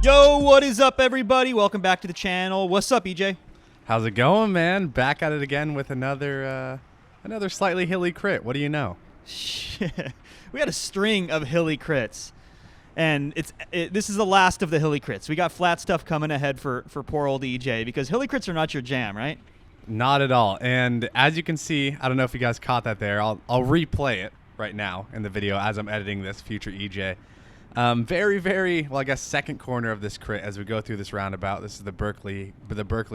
Yo, what is up, everybody? Welcome back to the channel. What's up, EJ? How's it going, man? Back at it again with another slightly hilly crit. What do you know? Shit. We had a string of hilly crits, and this is the last of the hilly crits. We got flat stuff coming ahead for poor old EJ, because hilly crits are not your jam, right? Not at all. And as you can see, I don't know if you guys caught that there. I'll replay it right now in the video as I'm editing this future EJ. Very, well, I guess second corner of this crit as we go through this roundabout. This is the Berkeley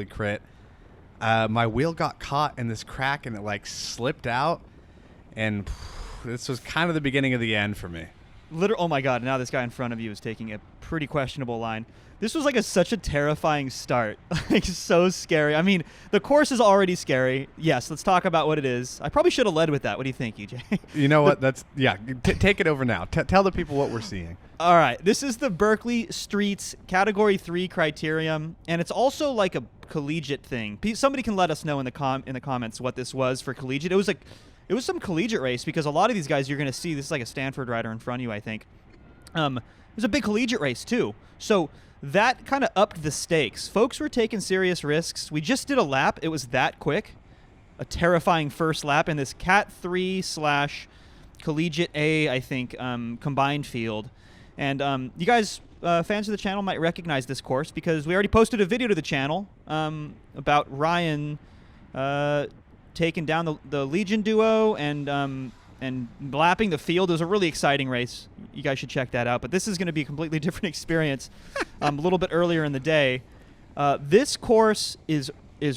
crit. My wheel got caught in this crack and it like slipped out, and this was kind of the beginning of the end for me. Oh my God, now this guy in front of you is taking a pretty questionable line. This was like such a terrifying start. Like, so scary. I mean, the course is already scary. Yes, let's talk about what it is. I probably should have led with that. What do you think, EJ? You know what? Take it over now. Tell the people what we're seeing. All right. This is the Berkeley Streets Category 3 Criterium, and it's also like a collegiate thing. Somebody can let us know in the comments what this was for collegiate. It was some collegiate race, because a lot of these guys you're going to see, this is like a Stanford rider in front of you, I think. It was a big collegiate race too. So that kind of upped the stakes. Folks were taking serious risks. We just did a lap. It was that quick. A terrifying first lap in this CAT3 / Collegiate A, I think, combined field. And you guys, fans of the channel, might recognize this course because we already posted a video to the channel about Ryan taking down the Legion duo and lapping the field. It was a really exciting race. You guys should check that out. But this is going to be a completely different experience a little bit earlier in the day. This course is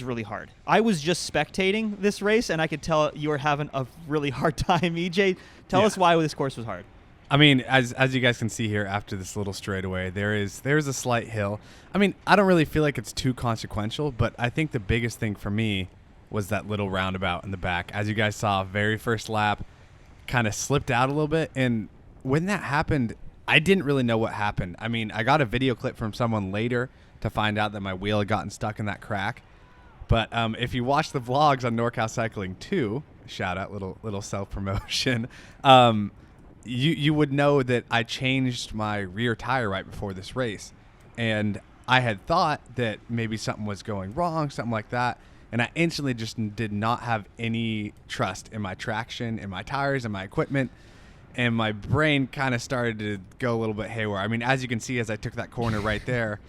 really hard. I was just spectating this race, and I could tell you were having a really hard time. EJ, tell us why this course was hard. I mean, as you guys can see here after this little straightaway, there's a slight hill. I mean, I don't really feel like it's too consequential, but I think the biggest thing for me was that little roundabout in the back. As you guys saw, very first lap, kind of slipped out a little bit, and when that happened, I didn't really know what happened. I mean, I got a video clip from someone later to find out that my wheel had gotten stuck in that crack. But if you watch the vlogs on NorCal Cycling 2, shout out, little self-promotion, you would know that I changed my rear tire right before this race. And I had thought that maybe something was going wrong, something like that. And I instantly just did not have any trust in my traction, in my tires, in my equipment. And my brain kind of started to go a little bit haywire. I mean, as you can see, as I took that corner right there,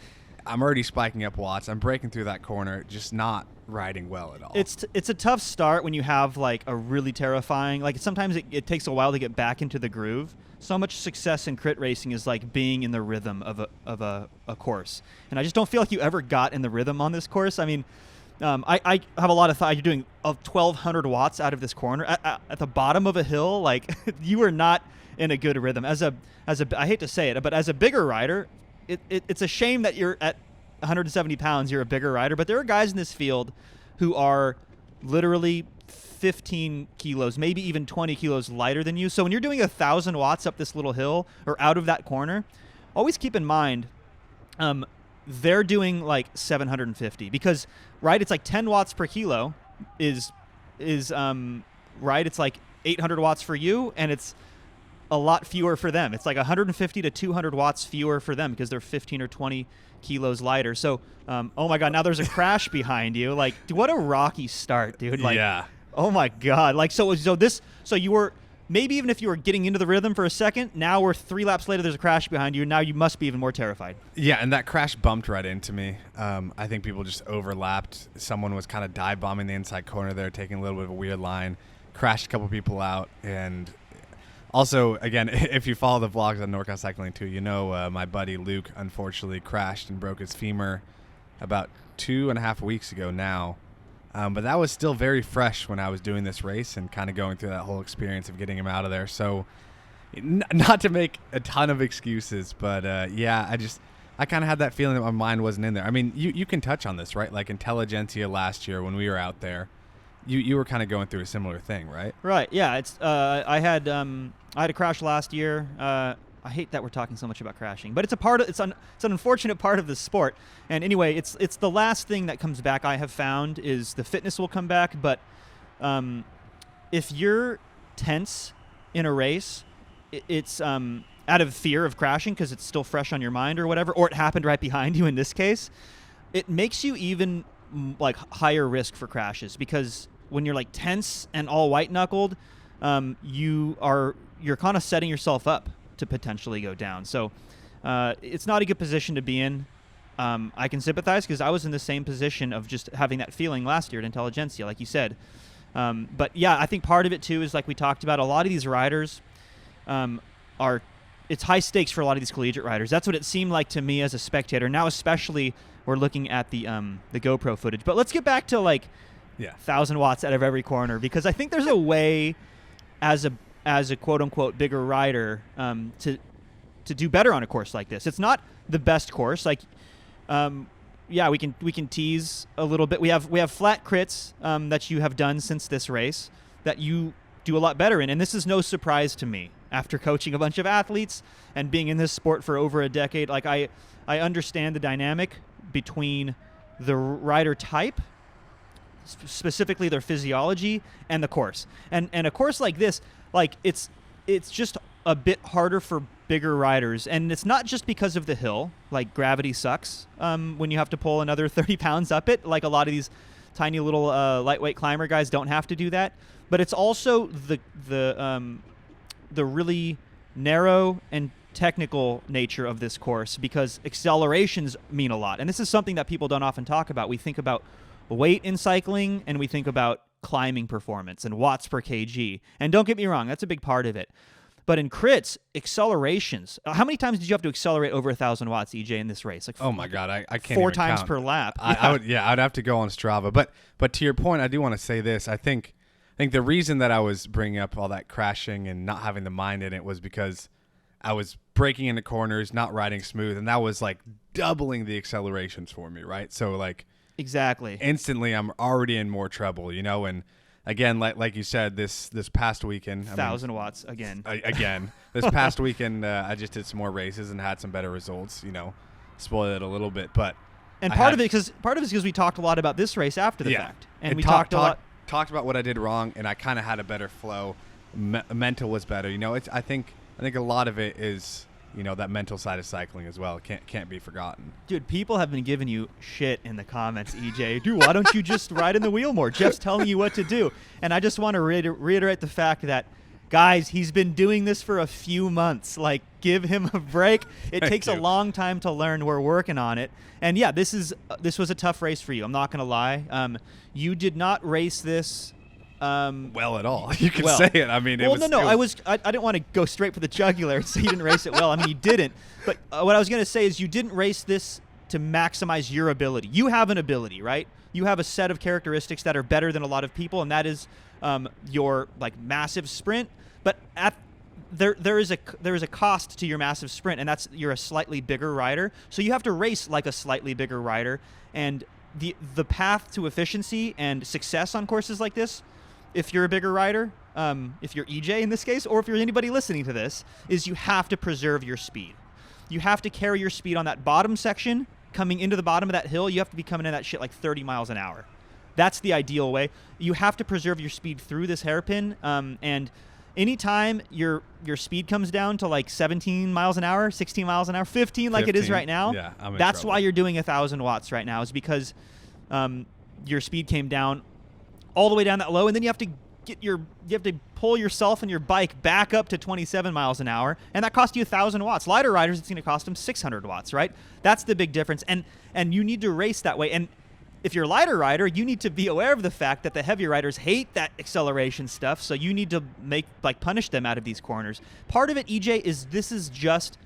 I'm already spiking up watts. I'm breaking through that corner, just not riding well at all. It's a tough start when you have like a really terrifying, like sometimes it takes a while to get back into the groove. So much success in crit racing is like being in the rhythm of a course. And I just don't feel like you ever got in the rhythm on this course. I mean, I have a lot of thought. You're doing 1,200 watts out of this corner at the bottom of a hill. Like, you are not in a good rhythm. I hate to say it, but as a bigger rider, it's a shame that you're at 170 pounds. You're a bigger rider, but there are guys in this field who are literally 15 kilos, maybe even 20 kilos lighter than you. So when you're doing 1,000 watts up this little hill or out of that corner, always keep in mind, they're doing like 750, because right, it's like 10 watts per kilo is right, it's like 800 watts for you, and it's a lot fewer for them. It's like 150 to 200 watts fewer for them because they're 15 or 20 kilos lighter. So oh my God, now there's a crash behind you. Like, what a rocky start, dude. Like, yeah. Oh my God. Like, so you were, maybe even if you were getting into the rhythm for a second, now we're 3 laps later, there's a crash behind you. Now you must be even more terrified. Yeah, and that crash bumped right into me. I think people just overlapped. Someone was kind of dive bombing the inside corner there, taking a little bit of a weird line, crashed a couple people out. And also, again, if you follow the vlogs on NorCal Cycling 2, you know my buddy Luke unfortunately crashed and broke his femur about 2.5 weeks ago now. But that was still very fresh when I was doing this race and kind of going through that whole experience of getting him out of there. So not to make a ton of excuses, but yeah, I kind of had that feeling that my mind wasn't in there. I mean, you can touch on this, right? Like Intelligentsia last year when we were out there, you were kind of going through a similar thing, right? Right. Yeah. It's I had a crash last year. I hate that we're talking so much about crashing, but it's an unfortunate part of the sport. And anyway, it's the last thing that comes back. I have found is the fitness will come back, but if you're tense in a race, it's out of fear of crashing because it's still fresh on your mind or whatever, or it happened right behind you in this case, it makes you even like higher risk for crashes, because when you're like tense and all white knuckled, you're kind of setting yourself up to potentially go down. So it's not a good position to be in. I can sympathize because I was in the same position of just having that feeling last year at Intelligentsia, like you said. But yeah, I think part of it too is, like we talked about, a lot of these riders it's high stakes for a lot of these collegiate riders. That's what it seemed like to me as a spectator. Now, especially, we're looking at the GoPro footage. But let's get back to 1,000 watts out of every corner, because I think there's a way as a quote unquote bigger rider to do better on a course like this. It's not the best course. We can tease a little bit. We have flat crits that you have done since this race that you do a lot better in, and this is no surprise to me. After coaching a bunch of athletes and being in this sport for over a decade, I understand the dynamic between the rider type, specifically their physiology, and the course. And a course like this, it's just a bit harder for bigger riders, and it's not just because of the hill. Like, gravity sucks when you have to pull another 30 pounds up it. Like, a lot of these tiny little lightweight climber guys don't have to do that. But it's also the really narrow and technical nature of this course, because accelerations mean a lot. And this is something that people don't often talk about. We think about weight in cycling, and we think about climbing performance and watts per kg. And don't get me wrong, that's a big part of it. But in crits, accelerations, how many times did you have to accelerate over 1,000 watts, EJ, in this race? Oh my God, I can't 4 even times count. per lap. I'd have to go on Strava. But to your point, I do want to say this. I think the reason that I was bringing up all that crashing and not having the mind in it was because I was breaking into corners, not riding smooth, and that was like doubling the accelerations for me, right? So exactly, instantly I'm already in more trouble, and again, like you said, this past weekend, 1,000 watts again. This past weekend, I just did some more races and had some better results. Spoiled it a little bit, but part of it is because we talked a lot about this race after the fact, and we talked about what I did wrong, and I kind of had a better flow. Mental was better. I think a lot of it is that mental side of cycling as well. Can't be forgotten. Dude, people have been giving you shit in the comments, EJ. Dude, why don't you just ride in the wheel more? Jeff's telling you what to do. And I just want to reiterate the fact that, guys, he's been doing this for a few months. Give him a break. It takes a long time to learn. We're working on it. And yeah, this was a tough race for you. I'm not going to lie. You did not race this well at all. You can say it. I mean, I didn't want to go straight for the jugular and say you didn't race it well. I mean, you didn't. But what I was going to say is you didn't race this to maximize your ability. You have an ability, right? You have a set of characteristics that are better than a lot of people, and that is your massive sprint. But there is a cost to your massive sprint, and that's you're a slightly bigger rider. So you have to race like a slightly bigger rider, and the path to efficiency and success on courses like this, if you're a bigger rider, if you're EJ in this case, or if you're anybody listening to this, is you have to preserve your speed. You have to carry your speed on that bottom section. Coming into the bottom of that hill, you have to be coming in that shit 30 miles an hour. That's the ideal way. You have to preserve your speed through this hairpin, and anytime your speed comes down to 17 miles an hour, 16 miles an hour, 15 like it is right now, that's why you're doing 1,000 watts right now, is because your speed came down all the way down that low, and then you have to pull yourself and your bike back up to 27 miles an hour, and that costs you 1,000 watts. Lighter riders, it's going to cost them 600 watts, right? That's the big difference, and you need to race that way. And if you're a lighter rider, you need to be aware of the fact that the heavier riders hate that acceleration stuff, so you need to punish them out of these corners. Part of it, EJ, is this is just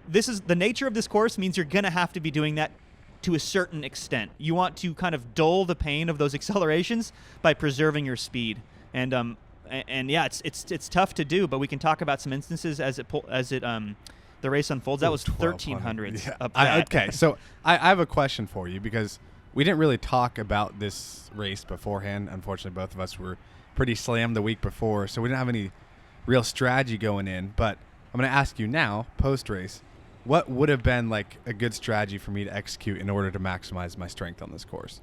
this is the nature of this course means you're going to have to be doing that to a certain extent. You want to kind of dull the pain of those accelerations by preserving your speed. And yeah, it's tough to do, but we can talk about some instances as the race unfolds. That was 1,300. Yeah. Okay, so I have a question for you, because we didn't really talk about this race beforehand. Unfortunately, both of us were pretty slammed the week before, so we didn't have any real strategy going in. But I'm going to ask you now, post-race, what would have been a good strategy for me to execute in order to maximize my strength on this course?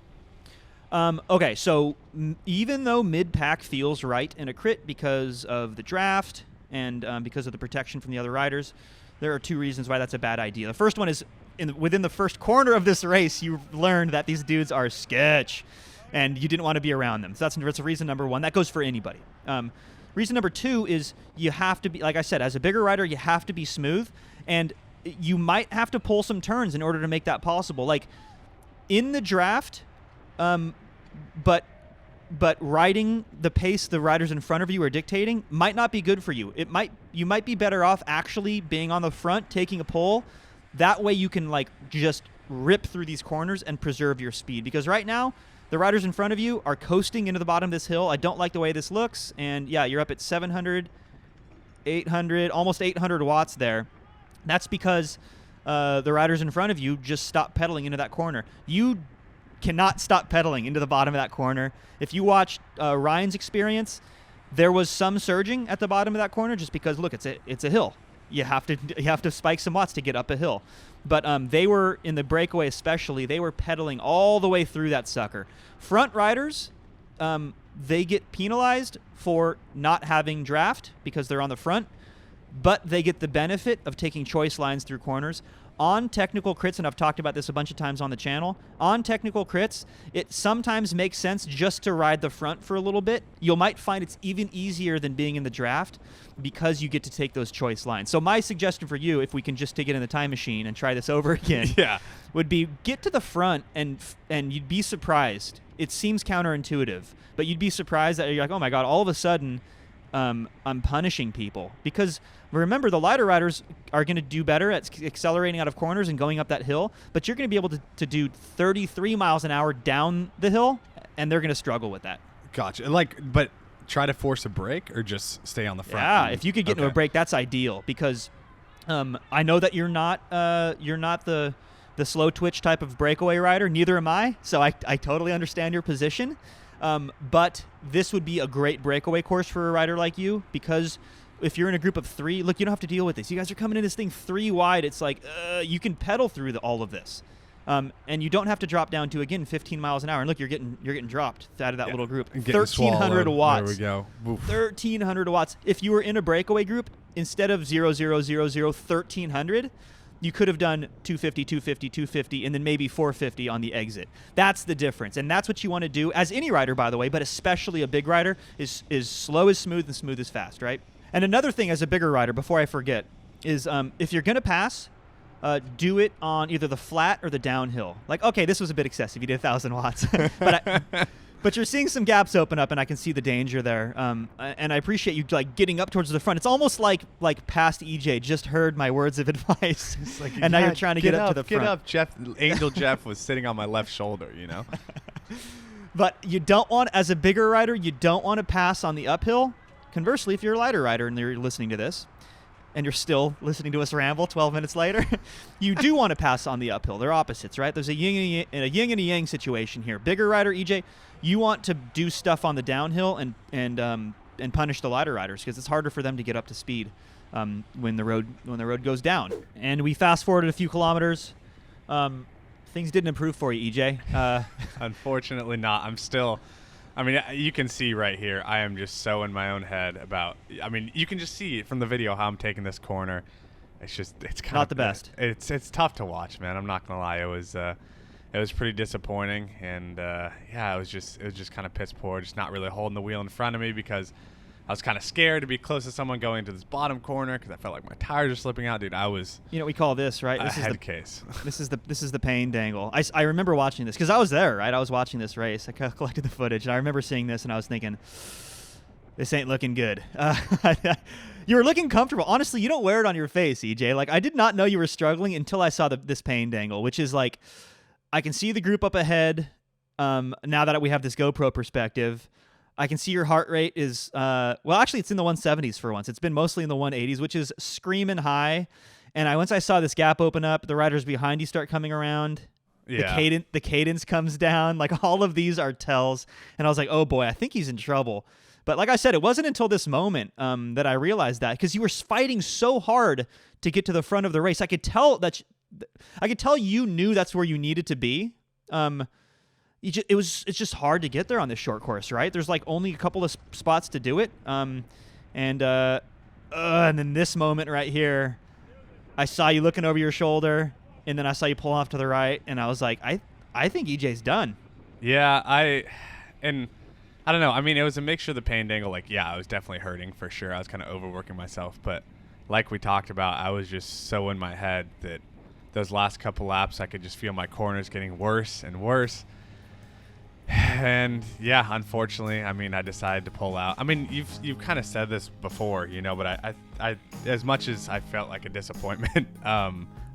Okay, so even though mid-pack feels right in a crit because of the draft and because of the protection from the other riders. There are 2 reasons why that's a bad idea. The first one is within the first corner of this race, you learned that these dudes are sketch, and you didn't want to be around them. So that's reason number 1. That goes for anybody. Reason number 2 is you have to be, like I said, as a bigger rider, you have to be smooth, and you might have to pull some turns in order to make that possible. Like in the draft, but riding the pace the riders in front of you are dictating might not be good for you. You might be better off actually being on the front, taking a pull. That way you can like just rip through these corners and preserve your speed. Because right now, the riders in front of you are coasting into the bottom of this hill. I don't like the way this looks. And yeah, you're up at 700, 800, almost 800 watts there. That's because the riders in front of you just stopped pedaling into that corner. You cannot stop pedaling into the bottom of that corner. If you watched Ryan's experience, there was some surging at the bottom of that corner just because, look, it's a hill. You have to spike some watts to get up a hill. But they were, in the breakaway especially, they were pedaling all the way through that sucker. Front riders, they get penalized for not having draft because they're on the front, but they get the benefit of taking choice lines through corners. On technical crits, and I've talked about this a bunch of times on the channel, on technical crits, it sometimes makes sense just to ride the front for a little bit. You might find it's even easier than being in the draft because you get to take those choice lines. So my suggestion for you, if we can just take it in the time machine and try this over again, would be get to the front, and you'd be surprised. It seems counterintuitive, but you'd be surprised that you're like, oh my God, all of a sudden I'm punishing people. Because remember, the lighter riders are going to do better at accelerating out of corners and going up that hill, but you're going to be able to do 33 miles an hour down the hill, and they're going to struggle with that. Gotcha. But try to force a break or just stay on the front? Yeah, if you could get into a break, that's ideal, because I know that you're not the slow twitch type of breakaway rider. Neither am I, so I totally understand your position. But this would be a great breakaway course for a rider like you, because if you're in a group of 3, look, you don't have to deal with this. You guys are coming in this thing 3 wide. It's like you can pedal through all of this, and you don't have to drop down to, again, 15 miles an hour. And look, you're getting dropped out of that little group. 1,300 watts. There we go. Oof. 1,300 watts. If you were in a breakaway group, instead of 1,300, you could have done 250, 250, 250, and then maybe 450 on the exit. That's the difference, and that's what you want to do as any rider, by the way, but especially a big rider, is slow is smooth and smooth is fast, right? And another thing as a bigger rider, before I forget, is if you're going to pass, do it on either the flat or the downhill. Like, okay, this was a bit excessive. You did 1,000 watts. But you're seeing some gaps open up, and I can see the danger there. And I appreciate you like getting up towards the front. It's almost like past EJ just heard my words of advice, like, and now you're trying to get up to the front. Get up, Jeff. Angel Jeff was sitting on my left shoulder, you know. But you don't want, as a bigger rider, you don't want to pass on the uphill. Conversely, if you're a lighter rider and you're listening to this, and you're still listening to us ramble 12 minutes later, you do want to pass on the uphill. They're opposites, right? There's a yin and a yang situation here. Bigger rider, EJ, you want to do stuff on the downhill and punish the lighter riders, because it's harder for them to get up to speed when the road goes down. And we fast forwarded a few kilometers. Things didn't improve for you, EJ. Unfortunately not. I'm still... I mean, you can see right here, I am just so in my own head about... I mean, you can just see from the video how I'm taking this corner. It's kind of... Not the best. It's tough to watch, man. I'm not going to lie. It was pretty disappointing. And, it was just kind of piss poor, just not really holding the wheel in front of me, because I was kind of scared to be close to someone going into this bottom corner, because I felt like my tires are slipping out. Dude, I was... You know what we call this, right? This is the case. This is the pain dangle. I remember watching this, because I was there, right? I was watching this race. I collected the footage, and I remember seeing this, and I was thinking, this ain't looking good. You were looking comfortable. Honestly, you don't wear it on your face, EJ. Like, I did not know you were struggling until I saw this pain dangle, which is like, I can see the group up ahead now that we have this GoPro perspective. I can see your heart rate is, actually it's in the 170s for once. It's been mostly in the 180s, which is screaming high. Once I saw this gap open up, the riders behind you start coming around. Yeah. The cadence comes down. Like, all of these are tells. And I was like, oh boy, I think he's in trouble. But like I said, it wasn't until this moment that I realized that, because you were fighting so hard to get to the front of the race. I could tell you knew that's where you needed to be. It's just hard to get there on this short course, right? There's like only a couple of spots to do it. And then this moment right here, I saw you looking over your shoulder, and then I saw you pull off to the right, and I was like, I think EJ's done. Yeah, I don't know. I mean, it was a mixture of the pain dangle. Like, yeah, I was definitely hurting for sure. I was kind of overworking myself. But like we talked about, I was just so in my head that those last couple laps, I could just feel my corners getting worse and worse. And yeah, unfortunately, I mean, I decided to pull out. I mean, you've kind of said this before, you know, but I as much as I felt like a disappointment,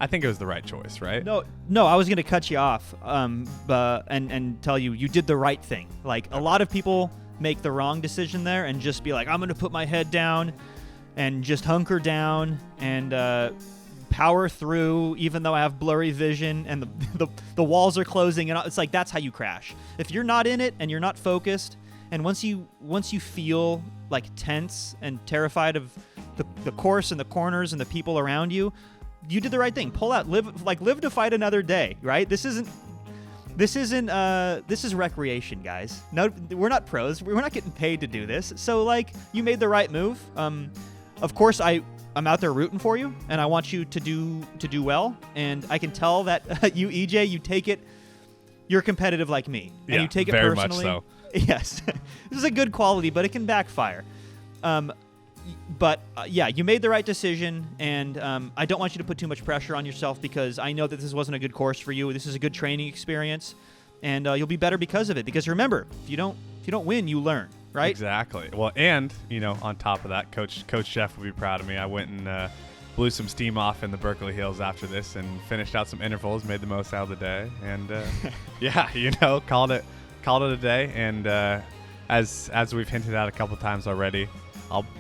I think it was the right choice, right? No, I was going to cut you off and tell you did the right thing. Like, a lot of people make the wrong decision there and just be like, I'm going to put my head down and just hunker down and power through, even though I have blurry vision and the walls are closing. And it's like, that's how you crash. If you're not in it and you're not focused, and once you feel like tense and terrified of the course and the corners and the people around you, you did the right thing. Pull out, live to fight another day, right? This is recreation, guys. No, we're not pros. We're not getting paid to do this. So, like, you made the right move. Of course, I'm out there rooting for you, and I want you to do well. And I can tell that you, EJ, you take it. You're competitive like me, and you take it very personally. Much so. Yes, this is a good quality, but it can backfire. But yeah, you made the right decision, and I don't want you to put too much pressure on yourself, because I know that this wasn't a good course for you. This is a good training experience, and you'll be better because of it. Because remember, if you don't win, you learn, right? Exactly. Well, and you know, on top of that, Coach Jeff would be proud of me. I went and blew some steam off in the Berkeley Hills after this, and finished out some intervals, made the most out of the day, and yeah, you know, called it a day. And as we've hinted at a couple times already,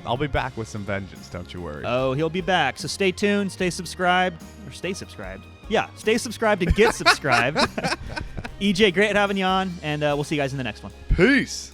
I'll be back with some vengeance, don't you worry. Oh, he'll be back. So stay tuned, stay subscribed. Yeah, stay subscribed and get subscribed. EJ, great having you on, and we'll see you guys in the next one. Peace.